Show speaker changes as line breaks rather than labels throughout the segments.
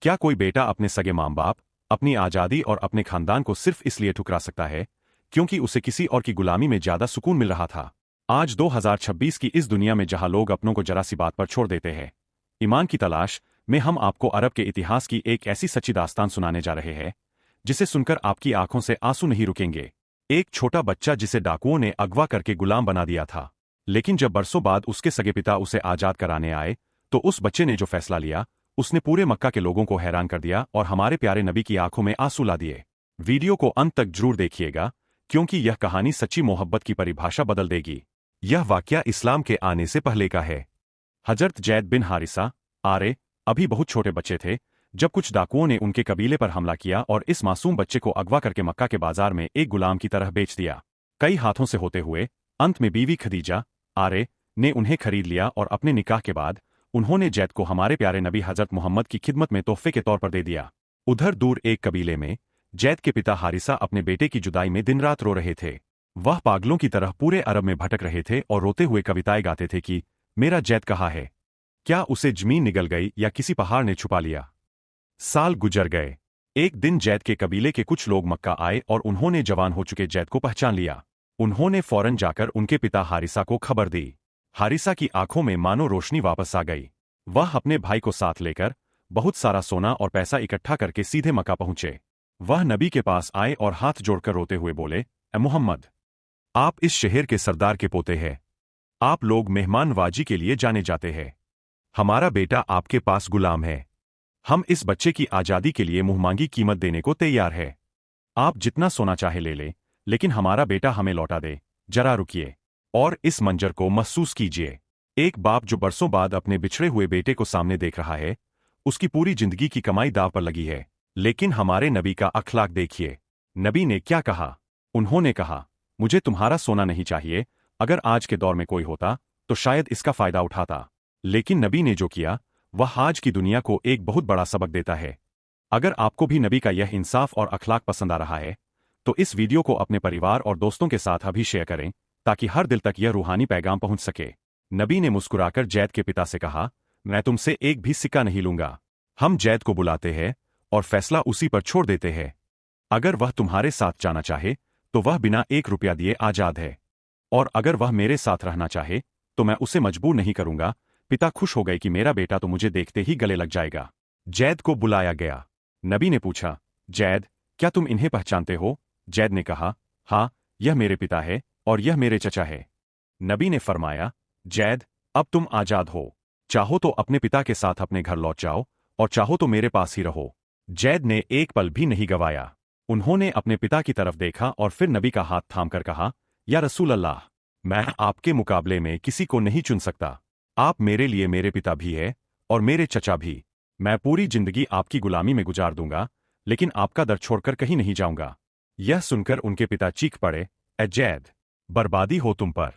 क्या कोई बेटा अपने सगे माँ बाप, अपनी आज़ादी और अपने खानदान को सिर्फ इसलिए ठुकरा सकता है क्योंकि उसे किसी और की गुलामी में ज्यादा सुकून मिल रहा था? आज 2026 की इस दुनिया में जहां लोग अपनों को जरा सी बात पर छोड़ देते हैं, ईमान की तलाश में हम आपको अरब के इतिहास की एक ऐसी सच्ची दास्तान सुनाने जा रहे हैं जिसे सुनकर आपकी आंखों से आंसू नहीं रुकेंगे। एक छोटा बच्चा जिसे डाकुओं ने अगवा करके गुलाम बना दिया था, लेकिन जब बरसों बाद उसके सगे पिता उसे आजाद कराने आए तो उस बच्चे ने जो फैसला लिया उसने पूरे मक्का के लोगों को हैरान कर दिया और हमारे प्यारे नबी की आंखों में आंसू ला दिए। वीडियो को अंत तक जरूर देखिएगा क्योंकि यह कहानी सच्ची मोहब्बत की परिभाषा बदल देगी। यह वाकया इस्लाम के आने से पहले का है। हजरत जैद बिन हारिसा आरे अभी बहुत छोटे बच्चे थे जब कुछ डाकुओं ने उनके कबीले पर हमला किया और इस मासूम बच्चे को अगवा करके मक्का के बाजार में एक गुलाम की तरह बेच दिया। कई हाथों से होते हुए अंत में बीवी खदीजा आरे ने उन्हें खरीद लिया और अपने निकाह के बाद उन्होंने जैद को हमारे प्यारे नबी हजरत मोहम्मद की खिदमत में तोहफे के तौर पर दे दिया। उधर दूर एक कबीले में जैद के पिता हारिसा अपने बेटे की जुदाई में दिन रात रो रहे थे। वह पागलों की तरह पूरे अरब में भटक रहे थे और रोते हुए कविताएं गाते थे कि मेरा जैद कहाँ है, क्या उसे जमीन निगल गई या किसी पहाड़ ने छुपा लिया। साल गुजर गए। एक दिन जैद के कबीले के कुछ लोग मक्का आए और उन्होंने जवान हो चुके जैद को पहचान लिया। उन्होंने फौरन जाकर उनके पिता हारिसा को खबर दी। हारिसा की आंखों में मानो रोशनी वापस आ गई। वह अपने भाई को साथ लेकर बहुत सारा सोना और पैसा इकट्ठा करके सीधे मक्का पहुंचे। वह नबी के पास आए और हाथ जोड़कर रोते हुए बोले, ए मोहम्मद, आप इस शहर के सरदार के पोते हैं। आप लोग मेहमानवाजी के लिए जाने जाते हैं। हमारा बेटा आपके पास गुलाम है। हम इस बच्चे की आजादी के लिए मुंहमांगी कीमत देने को तैयार है। आप जितना सोना चाहे ले ले, लेकिन हमारा बेटा हमें लौटा दे। जरा रुकिए और इस मंजर को महसूस कीजिए। एक बाप जो बरसों बाद अपने बिछड़े हुए बेटे को सामने देख रहा है, उसकी पूरी जिंदगी की कमाई दांव पर लगी है। लेकिन हमारे नबी का अखलाक देखिए। नबी ने क्या कहा? उन्होंने कहा, मुझे तुम्हारा सोना नहीं चाहिए। अगर आज के दौर में कोई होता तो शायद इसका फायदा उठाता, लेकिन नबी ने जो किया वह आज की दुनिया को एक बहुत बड़ा सबक देता है। अगर आपको भी नबी का यह इंसाफ और अखलाक पसंद आ रहा है तो इस वीडियो को अपने परिवार और दोस्तों के साथ अभी शेयर करें ताकि हर दिल तक यह रूहानी पैगाम पहुंच सके। नबी ने मुस्कुराकर जैद के पिता से कहा, मैं तुमसे एक भी सिक्का नहीं लूंगा। हम जैद को बुलाते हैं और फैसला उसी पर छोड़ देते हैं। अगर वह तुम्हारे साथ जाना चाहे तो वह बिना 1 रुपया दिए आजाद है, और अगर वह मेरे साथ रहना चाहे तो मैं उसे मजबूर नहीं करूंगा। पिता खुश हो गए कि मेरा बेटा तो मुझे देखते ही गले लग जाएगा। जैद को बुलाया गया। नबी ने पूछा, जैद, क्या तुम इन्हें पहचानते हो? जैद ने कहा, हाँ, यह मेरे पिता है और यह मेरे चचा है। नबी ने फरमाया, जैद, अब तुम आजाद हो। चाहो तो अपने पिता के साथ अपने घर लौट जाओ और चाहो तो मेरे पास ही रहो। जैद ने एक पल भी नहीं गवाया। उन्होंने अपने पिता की तरफ देखा और फिर नबी का हाथ थामकर कहा, या रसूल अल्लाह, मैं आपके मुकाबले में किसी को नहीं चुन सकता। आप मेरे लिए मेरे पिता भी है और मेरे चचा भी। मैं पूरी जिंदगी आपकी गुलामी में गुजार दूंगा, लेकिन आपका दर छोड़कर कहीं नहीं जाऊंगा। यह सुनकर उनके पिता चीख पड़े, ए जैद, बर्बादी हो तुम पर।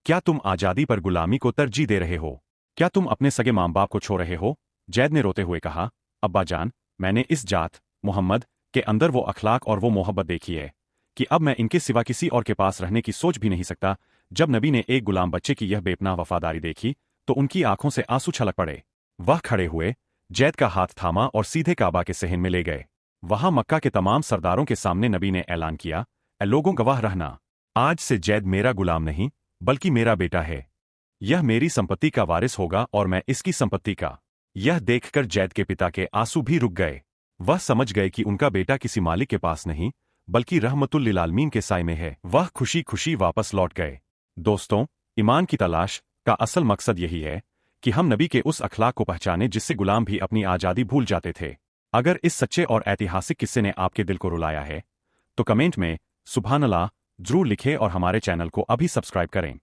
क्या तुम आजादी पर गुलामी को तरजीह दे रहे हो? क्या तुम अपने सगे माँ बाप को छोड़ रहे हो? जैद ने रोते हुए कहा, अब्बा जान, मैंने इस जात मोहम्मद के अंदर वो अखलाक और वो मोहब्बत देखी है कि अब मैं इनके सिवा किसी और के पास रहने की सोच भी नहीं सकता। जब नबी ने एक गुलाम बच्चे की यह बेपनाह वफादारी देखी तो उनकी आंखों से आंसू छलक पड़े। वह खड़े हुए, जैद का हाथ थामा और सीधे काबा के सहन में ले गए। वहां मक्का के तमाम सरदारों के सामने नबी ने ऐलान किया, ए लोगों, गवाह रहना, आज से जैद मेरा गुलाम नहीं बल्कि मेरा बेटा है। यह मेरी संपत्ति का वारिस होगा और मैं इसकी संपत्ति का। यह देखकर जैद के पिता के आंसू भी रुक गए। वह समझ गए कि उनका बेटा किसी मालिक के पास नहीं बल्कि रहमतुल लिल आलमीन के साए में है। वह खुशी खुशी वापस लौट गए। दोस्तों, ईमान की तलाश का असल मकसद यही है कि हम नबी के उस अखलाक को पहचाने जिससे गुलाम भी अपनी आजादी भूल जाते थे। अगर इस सच्चे और ऐतिहासिक किस्से ने आपके दिल को रुलाया है तो कमेंट में सुभान अल्लाह जरूर लिखें और हमारे चैनल को अभी सब्सक्राइब करें।